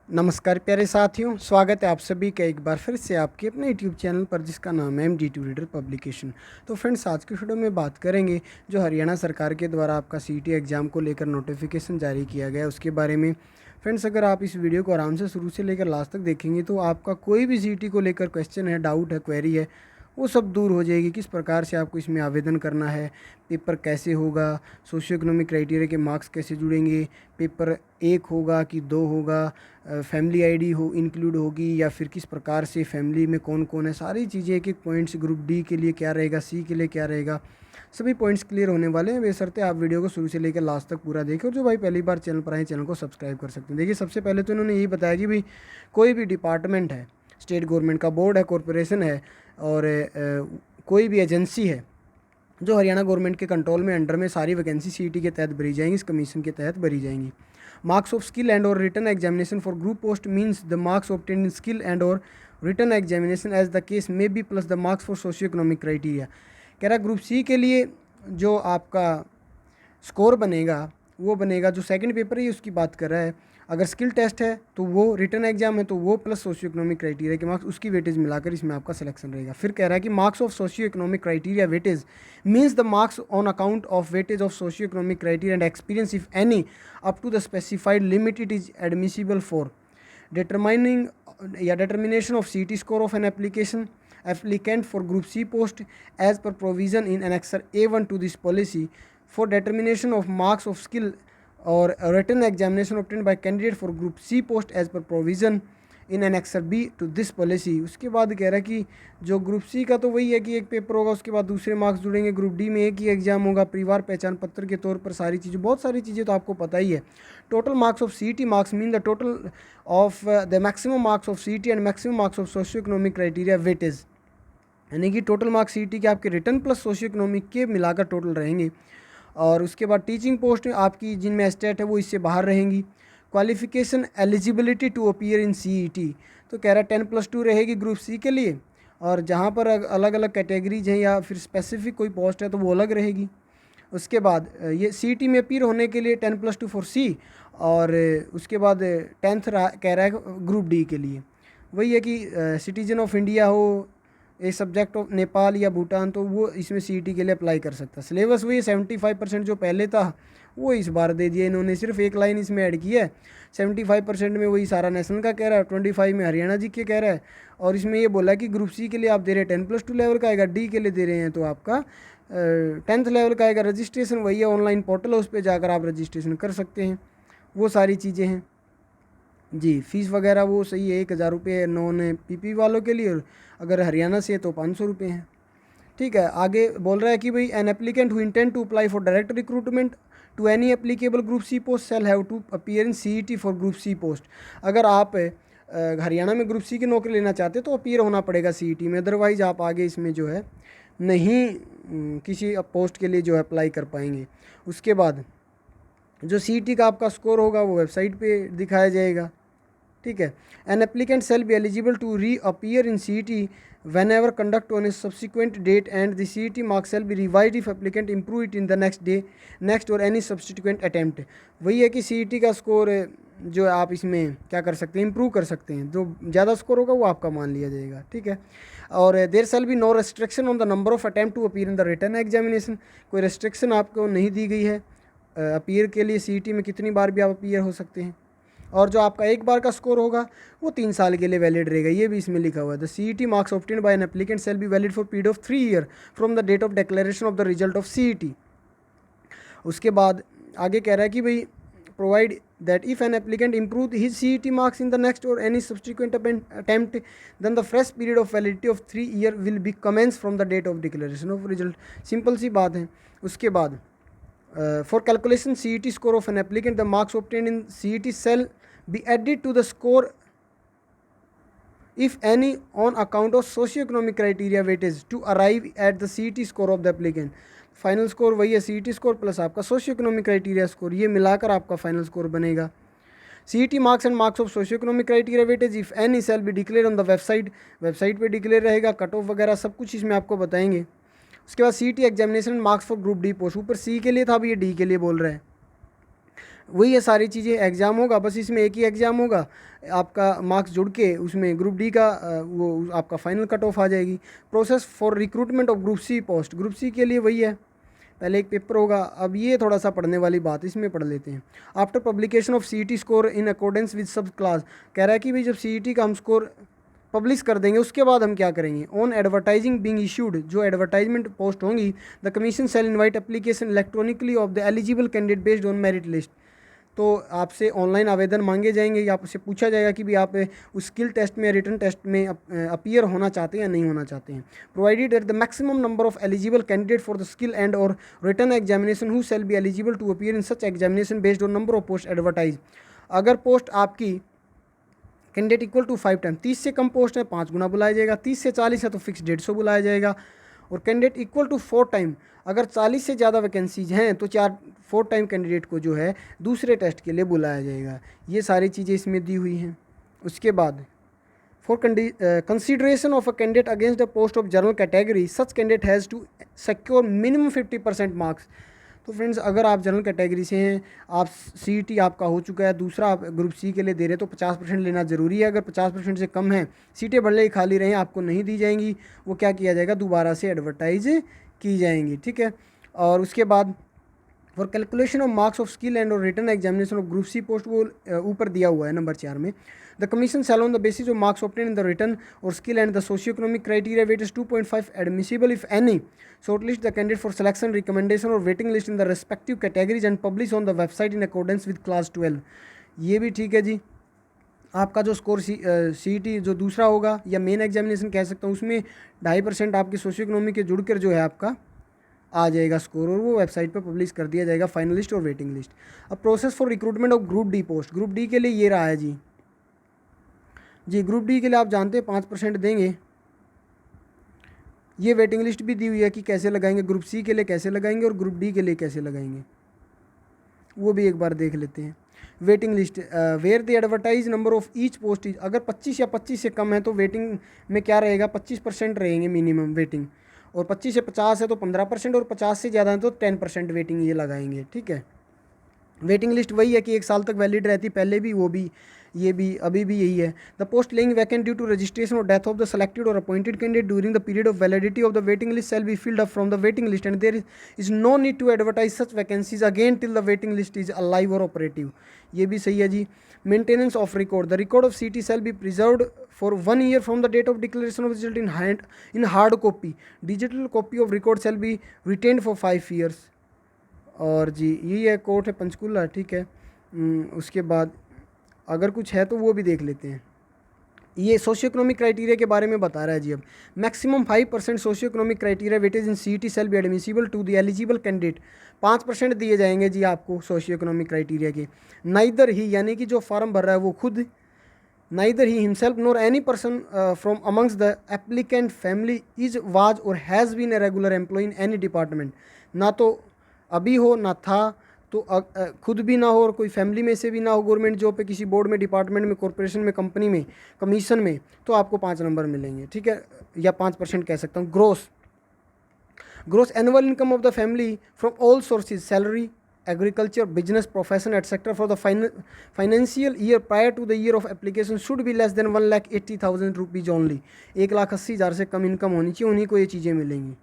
नमस्कार प्यारे साथियों, स्वागत है आप सभी का एक बार फिर से आपके अपने यूट्यूब चैनल पर जिसका नाम है MD2 रीडर पब्लिकेशन। तो फ्रेंड्स, आज की वीडियो में बात करेंगे जो हरियाणा सरकार के द्वारा आपका CET एग्ज़ाम को लेकर नोटिफिकेशन जारी किया गया है उसके बारे में। फ्रेंड्स, अगर आप इस वीडियो को आराम से शुरू से लेकर लास्ट तक देखेंगे तो आपका कोई भी CET को लेकर क्वेश्चन है, डाउट है, क्वेरी है, वो सब दूर हो जाएगी। किस प्रकार से आपको इसमें आवेदन करना है, पेपर कैसे होगा, सोशियो इकोनॉमिक क्राइटेरिया के मार्क्स कैसे जुड़ेंगे, पेपर 1 होगा कि 2 होगा, फैमिली आईडी हो इंक्लूड होगी या फिर किस प्रकार से फैमिली में कौन कौन है, सारी चीज़ें एक एक पॉइंट्स ग्रुप डी के लिए क्या रहेगा, सी के लिए क्या रहेगा, सभी पॉइंट्स क्लियर होने वाले हैं। बेशर्ते आप वीडियो को शुरू से लेकर लास्ट तक पूरा देखें। और जो भाई पहली बार चैनल पर आए, चैनल को सब्सक्राइब कर सकते हैं। देखिए, सबसे पहले तो इन्होंने यही बताया कि भाई कोई भी डिपार्टमेंट है, स्टेट गवर्नमेंट का बोर्ड है, कॉरपोरेशन है और कोई भी एजेंसी है जो हरियाणा गवर्नमेंट के कंट्रोल में अंडर में, सारी वैकेंसी CET के तहत भरी जाएंगी, इस कमीशन के तहत भरी जाएंगी। मार्क्स ऑफ स्किल एंड और written examination for group post means the marks obtained in skill and और written examination as the case may be plus the marks for socio economic criteria. कह रहा group C के लिए जो आपका score बनेगा वो बनेगा, जो सेकंड पेपर है उसकी बात कर रहा है। अगर स्किल टेस्ट है तो वो, रिटन एग्जाम है तो वो, प्लस सोशियो इकोनॉमिक क्राइटेरिया के मार्क्स, उसकी वेटेज मिलाकर इसमें आपका सिलेक्शन रहेगा। फिर कह रहा है कि marks of socio economic criteria weightage means the marks on account of weightage of socio economic criteria and experience if any up to the specified limit it is admissible for determining या determination of CET score of an applicant for group C post as per provision in annexure A1 to this policy for determination of marks of skill or written examination obtained by candidate for group C post as per provision in annexure B to this policy। उसके बाद कह रहा है कि जो group C का तो वही है कि एक पेपर होगा, उसके बाद दूसरे मार्क्स जुड़ेंगे, ग्रुप डी में एक ही एग्जाम होगा, परिवार पहचान पत्र के तौर पर सारी चीज़ें, बहुत सारी चीज़ें तो आपको पता ही है। Total marks of CET marks mean the total of the maximum marks of CET and maximum marks of socio economic criteria weightage, यानी कि टोटल मार्क्स CET के आपके रिटर्न प्लस सोशियो इकोनॉमिक के मिलाकर टोटल रहेंगे। और उसके बाद टीचिंग पोस्ट आपकी जिनमें स्टेट है वो इससे बाहर रहेंगी। Qualification eligibility to appear in CET, तो कह रहा है 10+2 रहेगी ग्रुप सी के लिए, और जहाँ पर अलग अलग कैटेगरीज हैं या फिर स्पेसिफिक कोई पोस्ट है तो वो अलग रहेगी। उसके बाद ये CET में अपीयर होने के लिए 10+2 फॉर सी, और उसके बाद 10th कह रहा है ग्रुप डी के लिए। वही है कि सिटीजन ऑफ इंडिया हो, ए सब्जेक्ट ऑफ नेपाल या भूटान, तो वो इसमें CET के लिए अप्लाई कर सकता है। सिलेबस वही 75% जो पहले था वो इस बार दे दिया इन्होंने, सिर्फ एक लाइन इसमें ऐड की है। 75% में वही सारा नेशनल का कह रहा है, 25 में हरियाणा जी के कह रहा है, और इसमें ये बोला है कि ग्रुप सी के लिए आप दे रहे हैं 10+2 लेवल का आएगा, डी के लिए दे रहे हैं तो आपका 10th लेवल का आएगा। रजिस्ट्रेशन वही है, ऑनलाइन पोर्टल है, उस पर जाकर आप रजिस्ट्रेशन कर सकते हैं, वो सारी चीज़ें हैं जी। फीस वगैरह वो सही है, 1000 रुपये नॉन PP वालों के लिए, और अगर हरियाणा से है तो 500 रुपये हैं। ठीक है, आगे बोल रहा है कि भाई an applicant who intend to apply for direct recruitment to any applicable group C post shall have to appear in CET for group C post. अगर आप हरियाणा में ग्रुप सी की नौकरी लेना चाहते तो अपीयर होना पड़ेगा CET में, अदरवाइज आप आगे इसमें जो है नहीं किसी पोस्ट के लिए जो है अप्लाई कर पाएंगे। उसके बाद जो CET का आपका स्कोर होगा वो वेबसाइट पे दिखाया जाएगा। ठीक है, an applicant shall be eligible to reappear in CET whenever conduct on a subsequent date and the CET marks shall be revise if applicant improve it in the next or any subsequent attempt. वही है कि CET का score जो है आप इसमें क्या कर सकते हैं, इम्प्रूव कर सकते हैं, जो ज़्यादा स्कोर होगा वो आपका मान लिया जाएगा। ठीक है, और there shall be no restriction on the number of attempt to appear in the written examination, कोई रेस्ट्रिक्शन आपको नहीं दी गई है अपीयर के लिए। CET में कितनी बार भी आप अपीयर हो सकते हैं, और जो आपका एक बार का स्कोर होगा वो 3 साल के लिए वैलिड रहेगा, ये भी इसमें लिखा हुआ है। The CET marks obtained by an applicant shall be valid for period of 3 year from the date of declaration of the result of CET। उसके बाद आगे कह रहा है कि भाई provide that if an applicant improved his CET marks in the next or any subsequent attempt, then the fresh period of validity of 3 year will be commenced from the date of declaration of result। Simple सी बात है। उसके बाद for calculation CET score of an applicant, the marks obtained in CET shall be added to the score if any on account of socio-economic criteria weightage to arrive at the CET score of the applicant। Final score वही है, CET score plus आपका socio economic criteria score, ये मिलाकर आपका final score बनेगा। CET marks and marks of socio economic criteria weightage if any shall be declare on the website, website पे declare रहेगा, cut off वगैरह सब कुछ इसमें आपको बताएंगे। उसके बाद CET examination marks for group D post, ऊपर सी के लिए था, अभी ये डी के लिए बोल रहा है। वही है सारी चीज़ें, एग्ज़ाम होगा, बस इसमें एक ही एग्ज़ाम होगा, आपका मार्क्स जुड़ के उसमें ग्रुप डी का वो आपका फाइनल कट ऑफ आ जाएगी। Process for recruitment of group C post, group C के लिए वही है, पहले एक पेपर होगा। अब ये थोड़ा सा पढ़ने वाली बात, इसमें पढ़ लेते हैं। After publication of C score in accordance with sub class, कह रहा है कि भाई जब सी का हम स्कोर पब्लिश कर देंगे उसके बाद हम क्या करेंगे। ऑन एडवर्टाइजिंग बीइंग इशूड, जो एडवर्टाइजमेंट पोस्ट होंगी, the commission shall invite application electronically of the eligible candidate based on merit list. तो आपसे ऑनलाइन आवेदन मांगे जाएंगे या आपसे पूछा जाएगा कि भी आप उस स्किल टेस्ट में, रिटन टेस्ट में अपीयर होना चाहते हैं या नहीं होना चाहते हैं। Provided at the maximum number of eligible candidate for the skill and और written examination who shall be eligible to appear in such examination based on number of post advertise. अगर पोस्ट आपकी कैंडिडेट इक्वल टू 5 टाइम, 30 से कम post है 5 गुना बुलाया जाएगा, 30 से 40 है तो फिक्स 150 बुलाया जाएगा। और कैंडिडेट इक्वल टू 4 टाइम, अगर 40 से ज़्यादा वैकेंसीज हैं तो 4 टाइम कैंडिडेट को जो है दूसरे टेस्ट के लिए बुलाया जाएगा। ये सारी चीज़ें इसमें दी हुई हैं। उसके बाद for consideration of a candidate against the post of general category, such candidate has to secure minimum 50% marks. तो फ्रेंड्स, अगर आप जनरल कैटेगरी से हैं, आप सी आपका हो चुका है, दूसरा आप ग्रुप सी के लिए दे रहे हैं, तो 50% लेना ज़रूरी है। अगर 50% से कम है, सीटें भले ही खाली रहें, आपको नहीं दी जाएंगी, वो क्या किया जाएगा, दोबारा से एडवर्टाइज की जाएंगी, ठीक है। और उसके बाद for calculation of marks of skill and और written examination of group C post, वो ऊपर दिया हुआ है नंबर 4 में। The commission shall on the basis of marks obtain in the written और skill and the socio economic criteria weight is 2.5 admissible if any, shortlist the candidate for selection, recommendation और waiting list in the respective categories and publish on the website in accordance with class 12। ये भी ठीक है जी। आपका जो score सी जो दूसरा होगा या मेन एग्जामिनेशन कह सकता हूँ, उसमें 2.5% आपके सोशियो इकोनॉमिक के जुड़कर जो है आपका आ जाएगा स्कोर, और वो वेबसाइट पर पब्लिश कर दिया जाएगा, फाइनलिस्ट और वेटिंग लिस्ट। अब process for recruitment of group D post, group D के लिए ये रहा है जी ग्रुप डी के लिए आप जानते हैं 5% देंगे। ये वेटिंग लिस्ट भी दी हुई है कि कैसे लगाएंगे, ग्रुप सी के लिए कैसे लगाएंगे और ग्रुप डी के लिए कैसे लगाएंगे, वो भी एक बार देख लेते हैं। Waiting list where the advertise number of each post is, अगर 25 या 25 से कम है तो वेटिंग में क्या रहेगा, 25% रहेंगे मिनिमम वेटिंग, और 25 से 50 है तो 15%, और 50 से ज़्यादा है तो 10% वेटिंग ये लगाएंगे, ठीक है। वेटिंग लिस्ट वही है कि 1 साल तक वैलिड रहती, पहले भी वो भी, ये भी, अभी भी यही है। The post lying vacant due to registration और डेथ ऑफ द सेलेक्टेड और appointed candidate during the period of validity of the waiting list shall be filled up from the waiting list and there is no need to advertise such vacancies again till the waiting list is alive और operative. ये भी सही है जी। Maintenance of record, the record of CET shall be preserved for 1 year from the date of declaration of result in hard copy, digital copy of record shall be retained for 5 years। और जी यही है, court है पंचकुला, ठीक है। उसके बाद अगर कुछ है तो वो भी देख लेते हैं। ये सोशियो इकोनॉमिक क्राइटेरिया के बारे में बता रहा है जी। अब maximum 5% socio economic criteria weightage in CET shall be admissible to the eligible candidate, 5% दिए जाएंगे जी आपको सोशियो इकोनॉमिक क्राइटेरिया के। नाइदर ही, यानी कि जो फॉर्म भर रहा है वो खुद, neither he himself nor any person from amongst the applicant family is was or has been a regular employ in any department, ना तो अभी हो ना था, तो खुद भी ना हो और कोई फैमिली में से भी ना हो, गवर्नमेंट जॉब पे किसी बोर्ड में, डिपार्टमेंट में, कॉर्पोरेशन में, कंपनी में, कमीशन में, तो आपको 5 नंबर मिलेंगे, ठीक है, या 5% कह सकता हूँ। Gross annual income of the family from all sources, salary, agriculture, business, profession etcetera for the financial year prior to the year of application should be less than 1,80,000 rupees only, 1,80,000 से कम income होनी चाहिए, उन्हीं को ये चीज़ें मिलेंगी।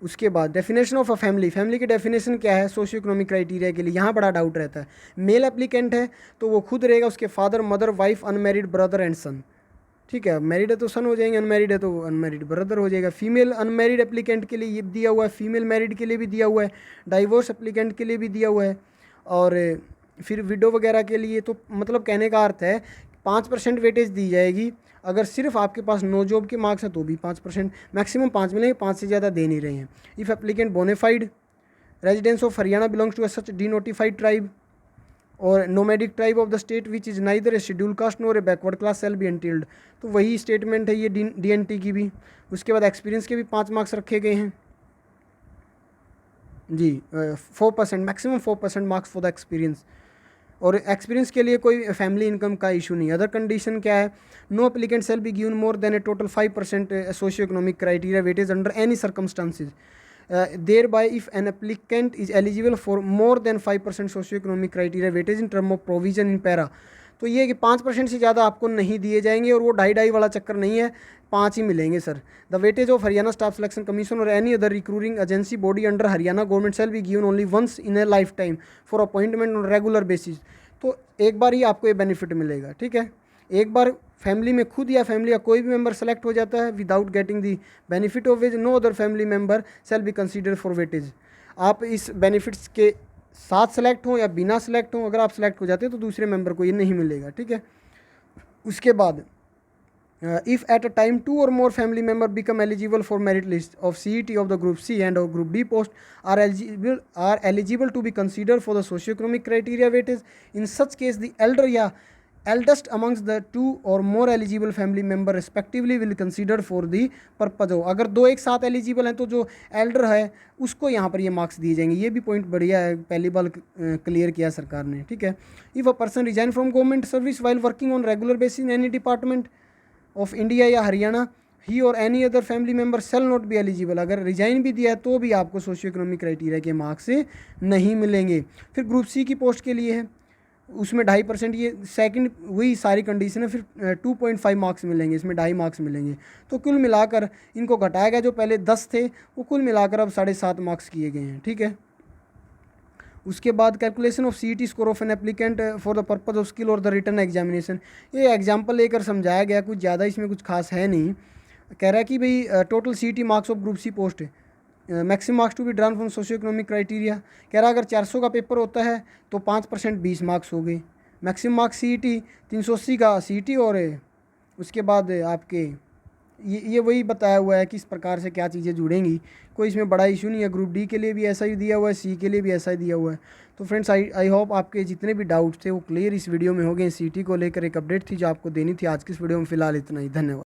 उसके बाद definition of a family, family की डेफिनेशन क्या है सोशियो इकोनॉमिक क्राइटेरिया के लिए, यहाँ बड़ा डाउट रहता है। मेल एप्लीकेंट है तो वो खुद रहेगा, उसके father, mother, wife, unmarried, brother and son, ठीक है। मैरिड है तो सन हो जाएंगे, अनमैरिड है तो अनमैरिड ब्रदर हो जाएगा। फीमेल अनमैरिड एप्लीकेंट के लिए ये दिया हुआ है, फीमेल मैरिड के लिए भी दिया हुआ है, डाइवोर्स एप्लीकेंट के लिए भी दिया हुआ है, और फिर विडो वगैरह के लिए। तो मतलब कहने का अर्थ है 5% वेटेज दी जाएगी। अगर सिर्फ आपके पास नो जॉब के मार्क्स हैं तो भी 5%, मैक्सिमम 5 मिलेंगे, 5 से ज़्यादा दे नहीं रहे हैं। If applicant bona fide residence of Haryana belongs to such denotified tribe और nomadic tribe of the state which is neither a schedule caste nor a backward class shall be entitled, तो वही स्टेटमेंट है ये DNT की भी। उसके बाद experience के भी 5 मार्क्स रखे गए हैं जी, 4%, maximum 4% marks for the experience, और एक्सपीरियंस के लिए कोई फैमिली इनकम का इशू नहीं। अदर कंडीशन क्या है, no applicant shall be given more than a total 5% socio economic criteria weightage under any circumstances, thereby if an applicant is eligible for more than 5% socio economic criteria weightage in term of provision in para. तो ये कि 5% से ज़्यादा आपको नहीं दिए जाएंगे, और वो ढाई वाला चक्कर नहीं है, 5 ही मिलेंगे sir. The weightage of Haryana staff selection commission और any other recruiting agency body under Haryana government shall be given only once in a lifetime for appointment on regular basis. तो एक बार ही आपको ये बेनिफिट मिलेगा, ठीक है। एक बार फैमिली में खुद या फैमिली का कोई भी मेंबर सेलेक्ट हो जाता है without getting the benefit of wage, no other family member shall be consider for weightage. आप इस बेनिफिट्स के साथ सेलेक्ट हों या बिना सेलेक्ट हों, अगर आप सेलेक्ट हो जाते हैं तो दूसरे मेंबर को ये नहीं मिलेगा, ठीक है। उसके बाद if at a time 2 or more family member become eligible for merit list of CET of the group C and or group D post are eligible to be considered for the socio-economic criteria weightage. In such case the elder या eldest amongst the 2 or more eligible family member respectively will considered for the purpose of। अगर दो एक साथ eligible हैं तो जो Elder है उसको यहाँ पर ये मार्क्स दिए जाएंगे। ये भी पॉइंट बढ़िया है, पहली बार क्लियर किया सरकार ने, ठीक है। If a person resign from government service while working on regular basis in any department of India या हरियाणा ही और any other family member shall not be eligible. अगर रिजाइन भी दिया है तो भी आपको सोशियो इकोनॉमिक क्राइटेरिया के मार्क्स से नहीं मिलेंगे। फिर ग्रुप सी की पोस्ट के लिए है, उसमें 2.5%, ये सेकंड वही सारी कंडीशन है। फिर 2.5 मार्क्स मिलेंगे, इसमें 2.5 मार्क्स मिलेंगे। तो कुल मिलाकर इनको घटाया गया, जो पहले 10 थे वो कुल मिलाकर अब 7.5 मार्क्स किए गए हैं, ठीक है। उसके बाद calculation of CET score of an applicant for the purpose of skill और द रिटर्न एग्जामिनेशन। ये एग्जाम्पल लेकर समझाया गया, कुछ ज़्यादा इसमें कुछ खास है नहीं। कह रहा है कि भाई total CET marks of group C post है, maximum marks to be drawn from socio economic criteria. कह रहा है अगर 400 का पेपर होता है तो 5% 20 मार्क्स हो गए। मैक्सिमम मार्क्स CET 380 का CET, और उसके बाद आपके ये वही बताया हुआ है कि इस प्रकार से क्या चीज़ें जुड़ेंगी। कोई इसमें बड़ा इशू नहीं है। ग्रुप डी के लिए भी ऐसा ही दिया हुआ है, सी के लिए भी ऐसा ही दिया हुआ है। तो फ्रेंड्स आई होप आपके जितने भी डाउट्स थे वो क्लियर इस वीडियो में हो गए। CET को लेकर एक अपडेट थी जो आपको देनी थी आज की इस वीडियो में। फ़िलहाल इतना ही, धन्यवाद।